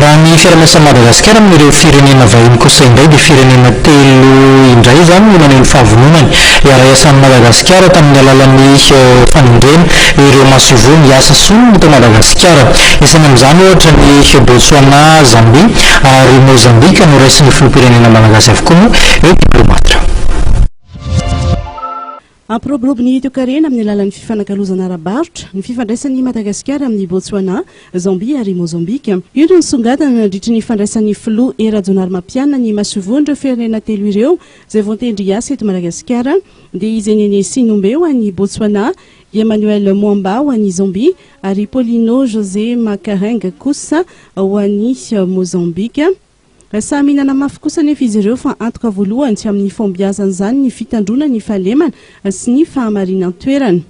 raha ny fiaraha-miasan'i Madagasikara amin'ireo firenena vahiny kosa indray dia firenena telo indray izany no maneho ny fahavononany iara-iasan'i Madagasikara tamin'ny alalan'ny fanindrena ireo masovo miasa sonina eto Madagasikara. Isany amin'izany ohatra ny Botswana, Zambie ary Mozambique no raisin'ny filoham-pirenena malagasy avokoa moa ireo diplomatra. Ampiroborobo ny toekarena amin'ny alalan'ny fifanakalozana ara-barotra ny fifandraisan'ny Madagasikara amin'ny Botswana, Zambie ary Mozambique. Io no nisongadina nandritra ny fandraisan'ny filoha Rajaonarimampianina ny masovon'ireo firenena telo ireo izay vao tendry hiasa eto Madagasikara dia izy Nene Sinombe ho an'ny Botswana, Emmanuel Mwamba ho an'ny Zambie ary Paulino José Macarenga kosa ho an'ny Mozambique. Samy mihinana mafy kosa nefa izy ireo fa antoka voalohany tsy amin'ny fombiazana izany ny fitandrona ny fahalemana sy ny fahamarinana toerana.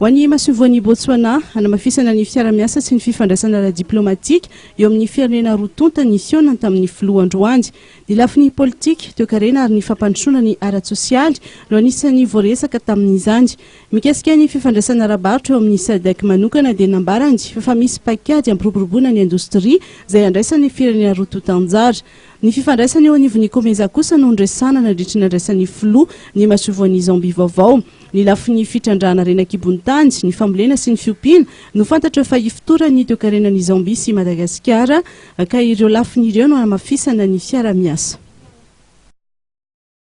Ho an'ny masovoan'ny Botswana, hanamafisana ny fiara-miasa sy ny fifandraisana ara-diplomatika eo amin'ny firenena roa tonta ny sionany tamin'ny filoha Androany. Ny lafin'ny politika, toekarena ary ny fampandrosoana ny ara-tsosialy no anisan'ny voaresaka tamin'izany. Mikasika ny fifandraisana ara-barotra eo amin'ny SADC manokana dia nambarany fa misy pakady ampiroboroboana ny indostria izay andraisan'ny firenena roa tonta anjara. Ny fifandraisana eo anivon'ny Komeza kosa no ndraisana nandritra ny andraisan'ny filoha ny masovoan'ny Zambie vaovao. Ny lafin'ny fitrandrana renan-kibonitany, ny fambolena sy ny fiompiana no fantatra fa hifotoran'ny toekarenan'ny Zambie sy Madagasikara ka ireo lafin'ireo no hanamafisana ny fiara-miasa.